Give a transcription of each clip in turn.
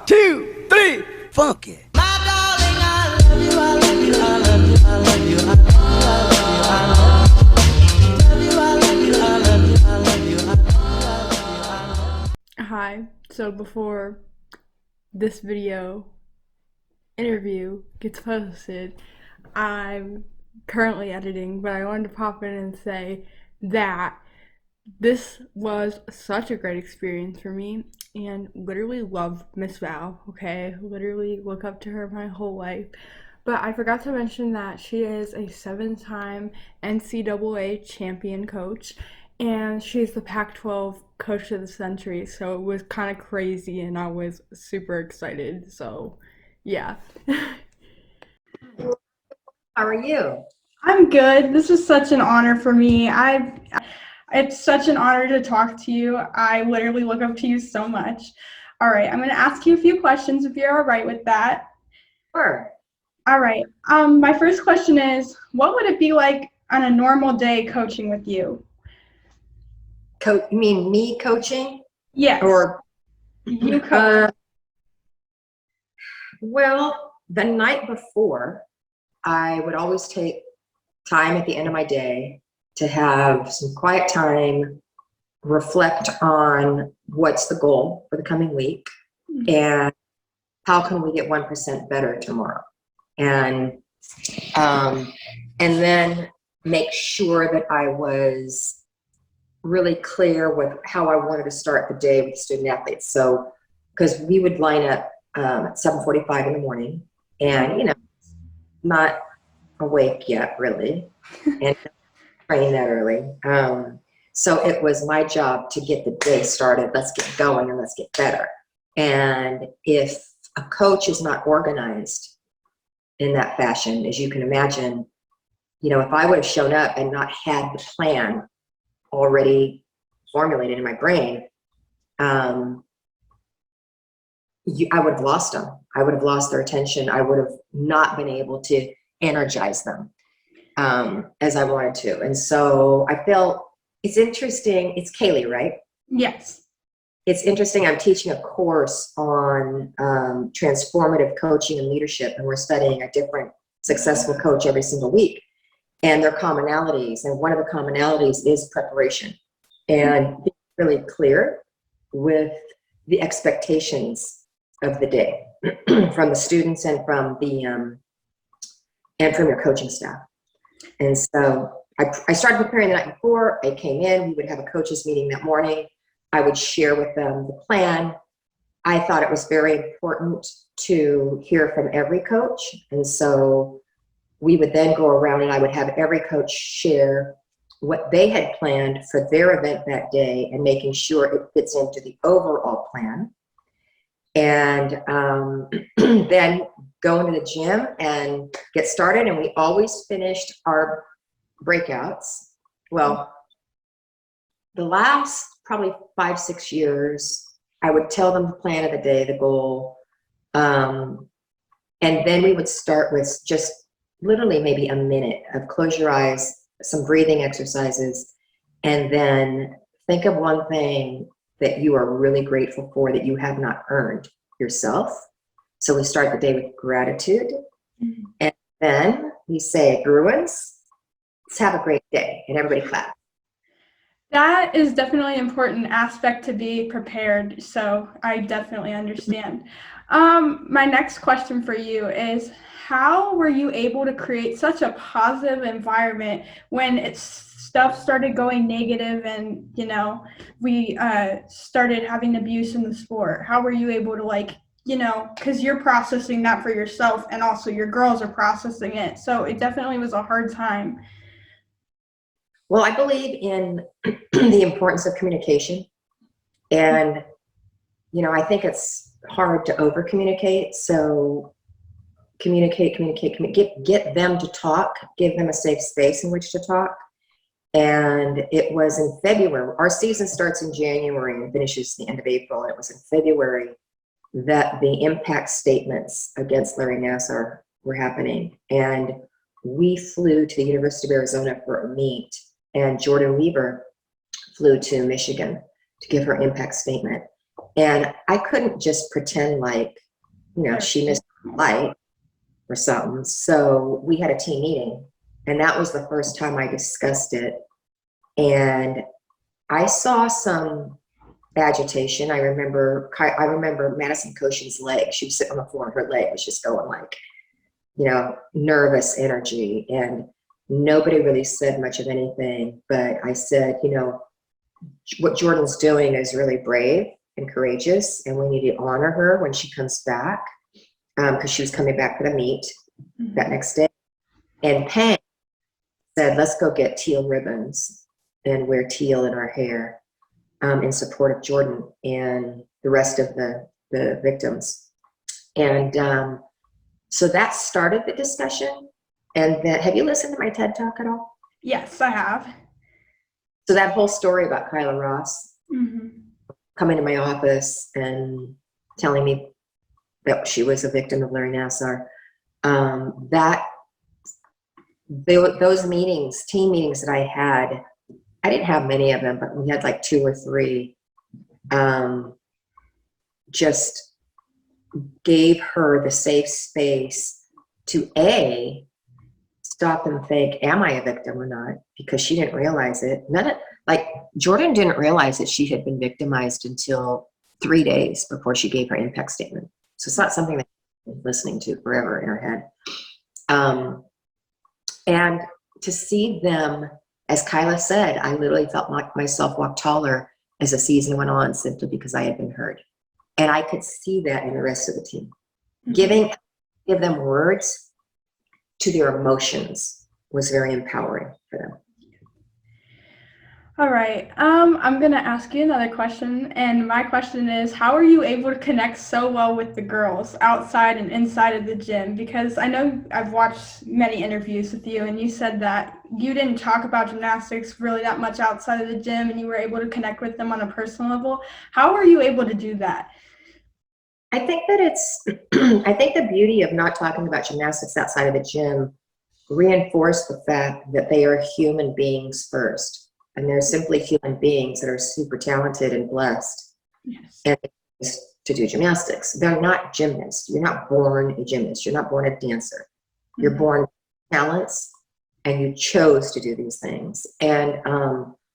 2, 3, funky. Hi, so before this interview gets posted, I'm currently editing, but I wanted to pop in and say that this was such a great experience for me and literally love Miss Val, okay? Literally look up to her my whole life. But I forgot to mention that she is a 7-time NCAA champion coach and she's the Pac-12 coach of the century. So it was kind of crazy and I was super excited. So, yeah. How are you? I'm good. This is such an honor for me. It's such an honor to talk to you. I literally look up to you so much. All right, I'm going to ask you a few questions if you're all right with that. Sure. All right. My first question is, what would it be like on a normal day coaching with you? You mean me coaching? Yes. Or you coach. Well, the night before, I would always take time at the end of my day to have some quiet time, reflect on what's the goal for the coming week, and how can we get 1% better tomorrow, and then make sure that I was really clear with how I wanted to start the day with student athletes. So, because we would line up at 7:45 in the morning, and not awake yet really, and train that early. So it was my job to get the day started. Let's get going and let's get better. And if a coach is not organized in that fashion, as you can imagine, if I would have shown up and not had the plan already formulated in my brain, I would have lost them. I would have lost their attention. I would have not been able to energize them as I wanted to. And so I felt it's interesting. It's Kaylee, right? Yes. It's interesting. I'm teaching a course on transformative coaching and leadership, and we're studying a different successful coach every single week and their commonalities. And one of the commonalities is preparation and being really clear with the expectations of the day from the students and from your coaching staff. And so I started preparing the night before. I came in, we would have a coaches meeting that morning. I would share with them the plan. I thought it was very important to hear from every coach. And so we would then go around and I would have every coach share what they had planned for their event that day and making sure it fits into the overall plan. And then go into the gym and get started. And we always finished our breakouts. Well, the last probably 5-6 years, I would tell them the plan of the day, the goal. And then we would start with just literally maybe a minute of close your eyes, some breathing exercises, and then think of one thing that you are really grateful for that you have not earned yourself. So we start the day with gratitude. And then we say, Bruins, let's have a great day. And everybody clap. That is definitely an important aspect to be prepared. So I definitely understand. My next question for you is, how were you able to create such a positive environment when stuff started going negative and, we started having abuse in the sport? How were you able to because you're processing that for yourself and also your girls are processing it. So it definitely was a hard time. Well, I believe in the importance of communication. And, I think it's hard to over communicate. So communicate, get them to talk, give them a safe space in which to talk. And it was in February. Our season starts in January and finishes the end of April. And it was in February that the impact statements against Larry Nassar were happening. And we flew to the University of Arizona for a meet, and Jordan Weaver flew to Michigan to give her impact statement. And I couldn't just pretend like, she missed the flight or something. So we had a team meeting, and that was the first time I discussed it. And I saw some agitation. I remember Madison Koshin's leg. She was sitting on the floor and her leg was just going like, nervous energy. And nobody really said much of anything. But I said, what Jordan's doing is really brave and courageous, and we need to honor her when she comes back, because she was coming back for the meet that next day. And Pam said, let's go get teal ribbons and wear teal in our hair, in support of Jordan and the rest of the victims. And so that started the discussion. And then, have you listened to my TED Talk at all? Yes, I have. So that whole story about Kyla Ross coming to my office and telling me that she was a victim of Larry Nassar, those meetings, team meetings that I had, I didn't have many of them, but we had like 2 or 3, just gave her the safe space to stop and think, am I a victim or not? Because she didn't realize it. Jordan didn't realize that she had been victimized until 3 days before she gave her impact statement. So it's not something that she's been listening to forever in her head. And to see them, as Kyla said, I literally felt like myself walk taller as the season went on, simply because I had been heard. And I could see that in the rest of the team. Give them words to their emotions was very empowering for them. All right. I'm going to ask you another question. And my question is, how are you able to connect so well with the girls outside and inside of the gym? Because I know I've watched many interviews with you, and you said that you didn't talk about gymnastics really that much outside of the gym, and you were able to connect with them on a personal level. How are you able to do that? I think that I think the beauty of not talking about gymnastics outside of the gym reinforced the fact that they are human beings first. And they're simply human beings that are super talented and blessed, and to do gymnastics. They're not gymnasts. You're not born a gymnast. You're not born a dancer. You're born with talents, and you chose to do these things. And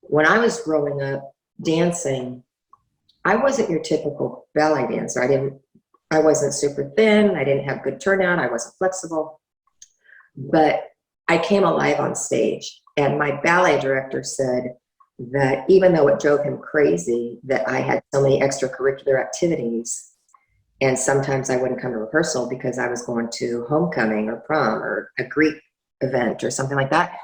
when I was growing up dancing, I wasn't your typical ballet dancer. I wasn't super thin. I didn't have good turnout. I wasn't flexible. But I came alive on stage. And my ballet director said that even though it drove him crazy that I had so many extracurricular activities, and sometimes I wouldn't come to rehearsal because I was going to homecoming or prom or a Greek event or something like that,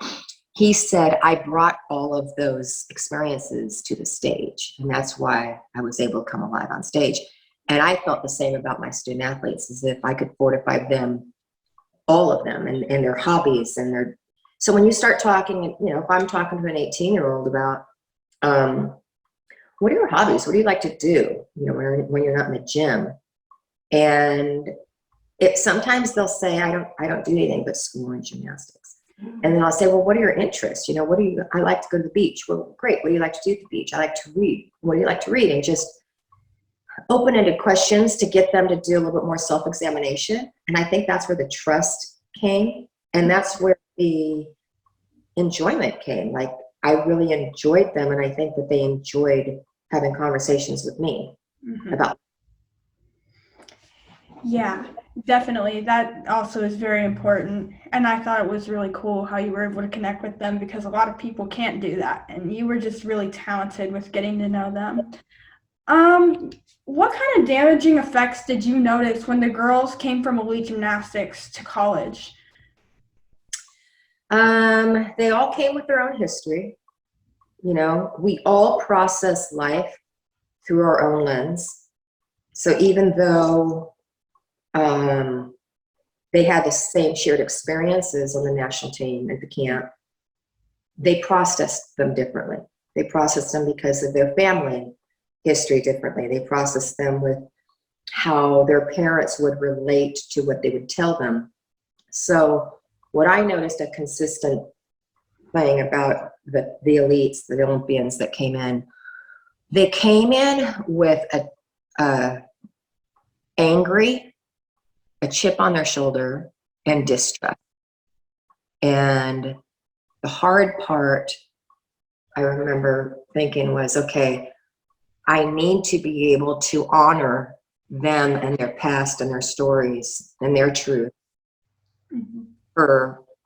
he said, I brought all of those experiences to the stage. And that's why I was able to come alive on stage. And I felt the same about my student athletes, as if I could fortify them, all of them, and their hobbies and their. So when you start talking, if I'm talking to an 18-year-old about, what are your hobbies? What do you like to do? When you're not in the gym, and sometimes they'll say, I don't do anything but school and gymnastics. And then I'll say, well, what are your interests? I like to go to the beach. Well, great. What do you like to do at the beach? I like to read. What do you like to read? And just open-ended questions to get them to do a little bit more self-examination. And I think that's where the trust came. And that's where the enjoyment came. Like, I really enjoyed them, and I think that they enjoyed having conversations with me about. Yeah, definitely. That also is very important. And I thought it was really cool how you were able to connect with them, because a lot of people can't do that. And you were just really talented with getting to know them. What kind of damaging effects did you notice when the girls came from elite gymnastics to college? They all came with their own history. We all process life through our own lens. So even though they had the same shared experiences on the national team at the camp, they processed them differently. They processed them because of their family history differently. They processed them with how their parents would relate to what they would tell them. So what I noticed a consistent thing about the elites, the Olympians that came in, they came in with uh, angry, a chip on their shoulder, and distrust. And the hard part, I remember thinking was, okay, I need to be able to honor them and their past and their stories and their truth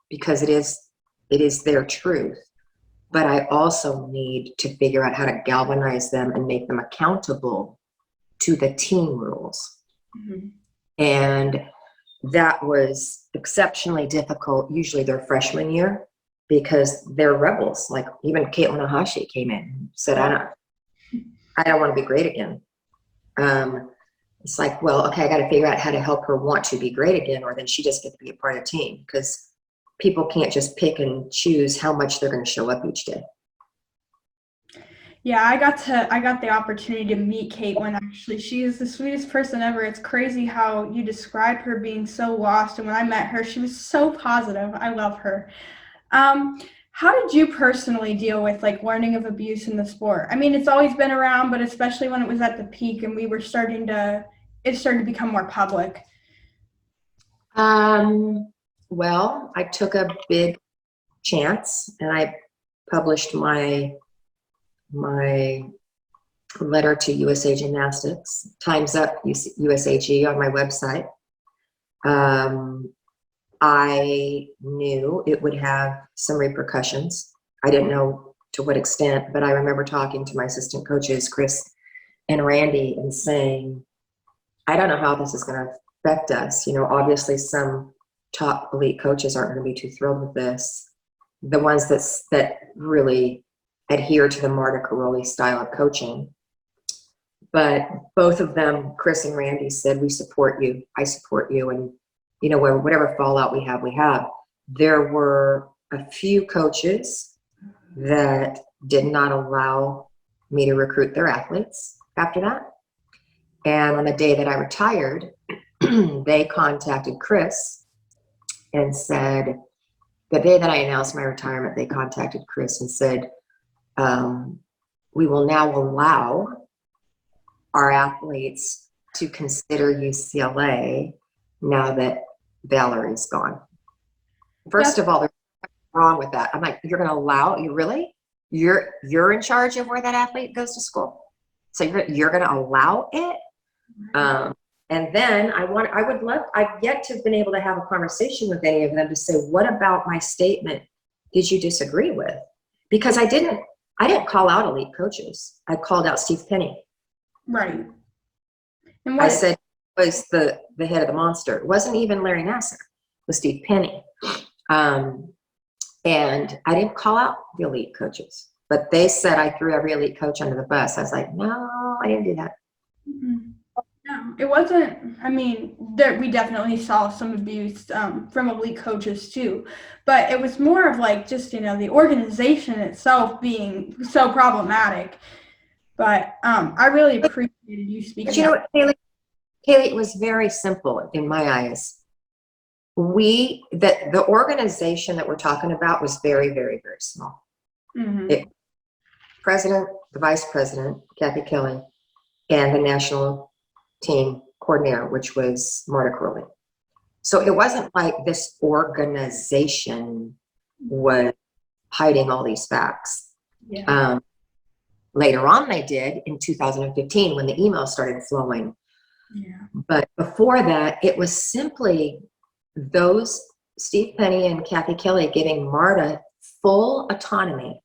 because it is their truth. But I also need to figure out how to galvanize them and make them accountable to the team rules. And that was exceptionally difficult, usually their freshman year, because they're rebels. Like even Caitlin Ohashi came in and said, I don't want to be great again. It's like, well, okay, I got to figure out how to help her want to be great again, or then she just gets to be a part of the team, because people can't just pick and choose how much they're going to show up each day. Yeah, I got the opportunity to meet Caitlin. Actually, she is the sweetest person ever. It's crazy how you describe her being so lost, and when I met her, she was so positive. I love her. How did you personally deal with like learning of abuse in the sport? I mean, it's always been around, but especially when it was at the peak and it started to become more public. Well, I took a big chance and I published my letter to USA Gymnastics, Time's Up USAG, on my website. I knew it would have some repercussions. I didn't know to what extent, but I remember talking to my assistant coaches, Chris and Randy, and saying, I don't know how this is going to affect us. You know, obviously some top elite coaches aren't going to be too thrilled with this. The ones that really adhere to the Marta Caroli style of coaching. But both of them, Chris and Randy, said, we support you. I support you. And, you know, whatever fallout we have, we have. There were a few coaches that did not allow me to recruit their athletes after that. And on the day that I retired, they contacted Chris and said, the day that I announced my retirement, they contacted Chris and said, we will now allow our athletes to consider UCLA now that Valerie's gone. First of all, there's nothing wrong with that. I'm like, you're going to allow, you really? You're in charge of where that athlete goes to school. So you're going to allow it? And then I've yet to have been able to have a conversation with any of them to say, what about my statement did you disagree with? Because I didn't call out elite coaches. I called out Steve Penny. Right. And I said it was the head of the monster. It wasn't even Larry Nasser. It was Steve Penny. And I didn't call out the elite coaches. But they said I threw every elite coach under the bus. I was like, no, I didn't do that. Mm-hmm. No, it wasn't. I mean, we definitely saw some abuse from elite coaches too, but it was more of like just, you know, the organization itself being so problematic. But I really appreciated you speaking. But you know what, Kaylee, it was very simple in my eyes. The organization that we're talking about was very, very, very small. Mm-hmm. President, the vice president, Kathy Kelly, and the national team coordinator, which was Marta Caroli. So it wasn't like this organization was hiding all these facts. Yeah. Later on they did in 2015 when the emails started flowing. Yeah. But before that, it was simply those Steve Penny and Kathy Kelly giving Marta full autonomy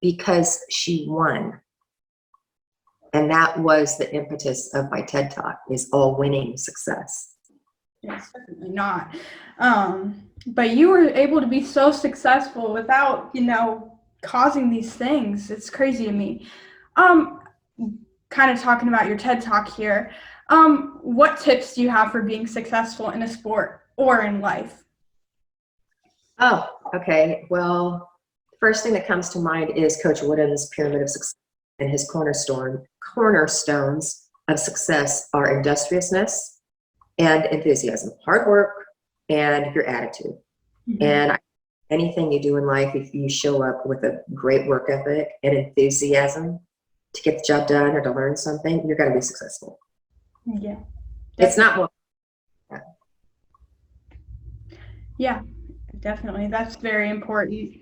because she won. And that was the impetus of my TED Talk, is all winning success. Yes, definitely not. But you were able to be so successful without, you know, causing these things. It's crazy to me. Kind of talking about your TED Talk here. What tips do you have for being successful in a sport or in life? Oh, okay. Well, first thing that comes to mind is Coach Wooden's pyramid of success, and his cornerstones of success are industriousness and enthusiasm, hard work, and your attitude. Mm-hmm. And anything you do in life, if you show up with a great work ethic and enthusiasm to get the job done or to learn something, you're going to be successful. Yeah. It's not more. Yeah, definitely. That's very important.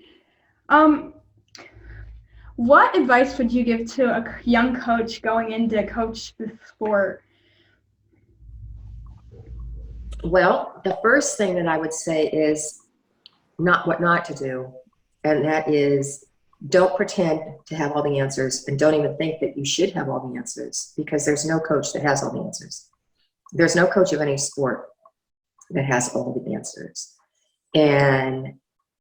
What advice would you give to a young coach going into coach the sport? Well, the first thing that I would say is what not to do. And that is, don't pretend to have all the answers, and don't even think that you should have all the answers, because there's no coach that has all the answers. There's no coach of any sport that has all the answers. And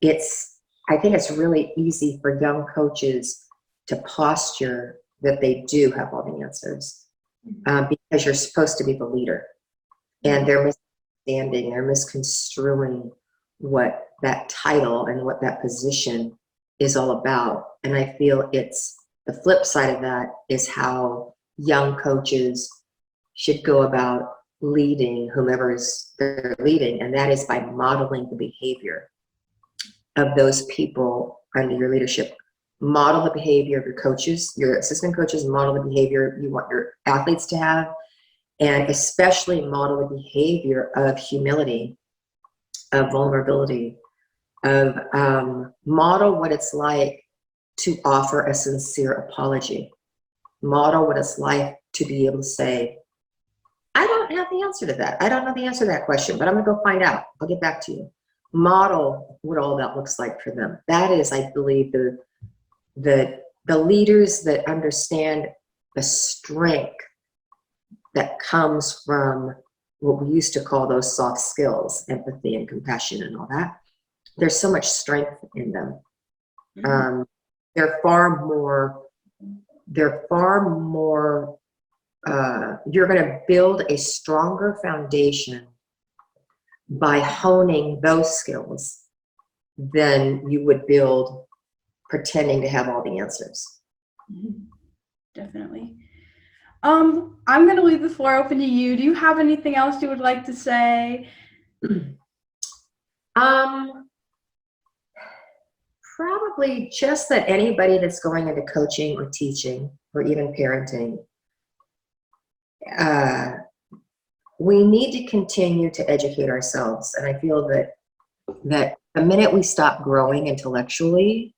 I think it's really easy for young coaches to posture that they do have all the answers, because you're supposed to be the leader. And they're misconstruing what that title and what that position is all about. And I feel it's the flip side of that is how young coaches should go about leading whomever they're leading, and that is by modeling the behavior of those people under your leadership. Model the behavior of your coaches, your assistant coaches, model the behavior you want your athletes to have, and especially model the behavior of humility, of vulnerability, of model what it's like to offer a sincere apology. Model what it's like to be able to say, I don't have the answer to that. I don't know the answer to that question, but I'm gonna go find out. I'll get back to you. Model what all that looks like for them. That is, I believe, the leaders that understand the strength that comes from what we used to call those soft skills, empathy and compassion and all that. There's so much strength in them. They're far more, you're going to build a stronger foundation by honing those skills than you would build pretending to have all the answers. Definitely. I'm going to leave the floor open to you. Do you have anything else you would like to say? Probably just that anybody that's going into coaching or teaching or even parenting, we need to continue to educate ourselves. And I feel that the minute we stop growing intellectually,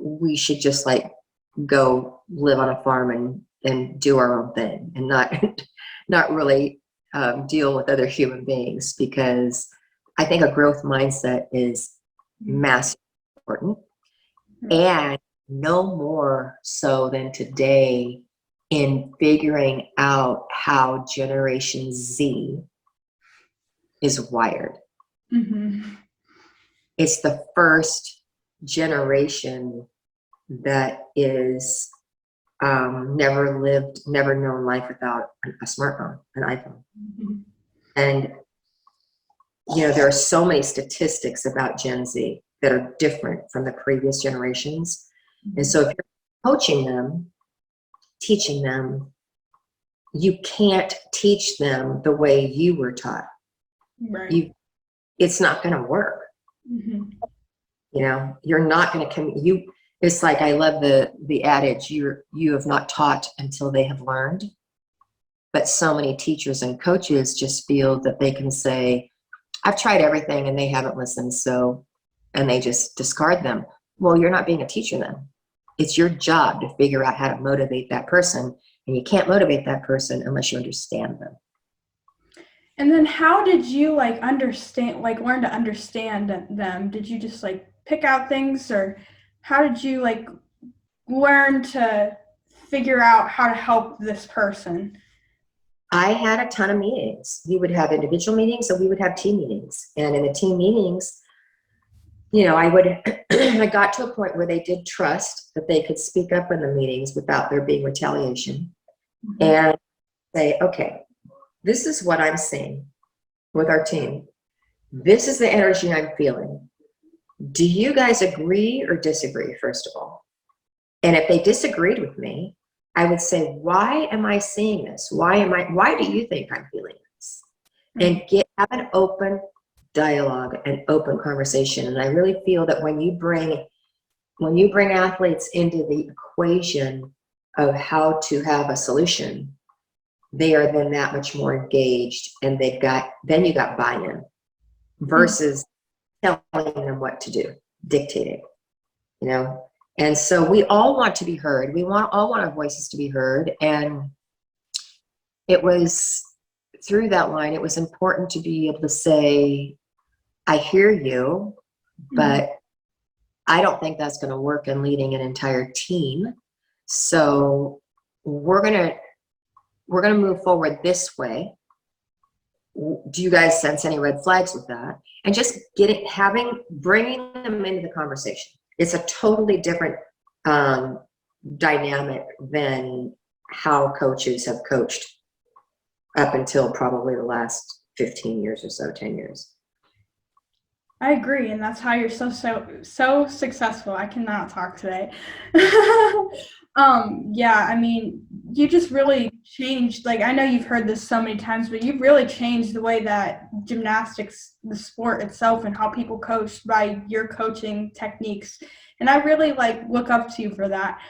we should just like go live on a farm and do our own thing and not really deal with other human beings, because I think a growth mindset is massively important, and no more so than today in figuring out how Generation Z is wired. It's the first generation that is never known life without a smartphone, an iPhone. And there are so many statistics about Gen Z that are different from the previous generations. And so if you're coaching them, teaching them, you can't teach them the way you were taught. Right. It's not going to work. You're not going to it's like, I love the adage, you have not taught until they have learned. But so many teachers and coaches just feel that they can say, I've tried everything and they haven't listened, and they just discard them. Well, you're not being a teacher then. It's your job to figure out how to motivate that person, and you can't motivate that person unless you understand them. And then how did you learn to understand them? Did you just pick out things, or how did you learn to figure out how to help this person? I had a ton of meetings. We would have individual meetings and we would have team meetings. And in the team meetings, I got to a point where they did trust that they could speak up in the meetings without there being retaliation, and say, okay, this is what I'm seeing with our team. This is the energy I'm feeling. Do you guys agree or disagree, first of all? And if they disagreed with me, I would say, why am I seeing this? Why do you think I'm feeling this? And have an open dialogue and open conversation. And I really feel that when you bring athletes into the equation of how to have a solution, they are then that much more engaged, and then you got buy-in versus telling them what to do, dictating, you know? And so we all want to be heard. We all want our voices to be heard. And it was through that line, it was important to be able to say, I hear you, but I don't think that's going to work in leading an entire team. So we're going to move forward this way. Do you guys sense any red flags with that? And just bringing them into the conversation. It's a totally different dynamic than how coaches have coached up until probably the last 15 years or so, 10 years. I agree, and that's how you're so successful. I cannot talk today. Yeah, I mean, you just really changed. Like, I know you've heard this so many times, but you've really changed the way that gymnastics, the sport itself, and how people coach by your coaching techniques. And I really look up to you for that.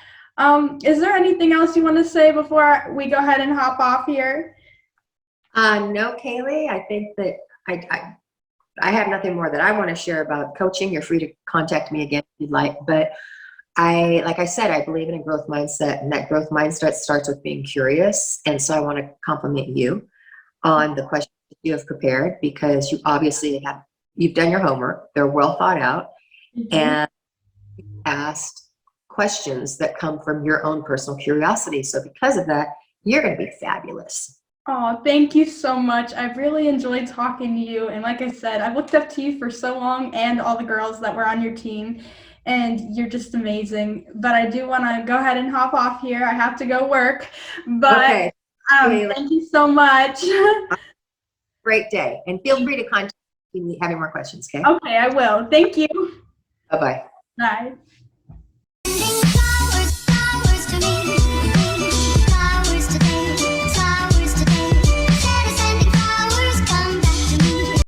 Is there anything else you want to say before we go ahead and hop off here? No, Kaylee, I think that I have nothing more that I want to share about coaching. You're free to contact me again if you'd like. But like I said, I believe in a growth mindset, and that growth mindset starts with being curious. And so I want to compliment you on the questions that you have prepared, because you obviously you've done your homework. They're well thought out, and you asked questions that come from your own personal curiosity. So because of that, you're going to be fabulous. Oh, thank you so much. I've really enjoyed talking to you. And like I said, I've looked up to you for so long, and all the girls that were on your team, and you're just amazing. But I do want to go ahead and hop off here. I have to go work. But okay. Thank you so much. Great day. And feel free to contact me if you have any more questions, okay? Okay, I will. Thank you. Bye-bye. Bye.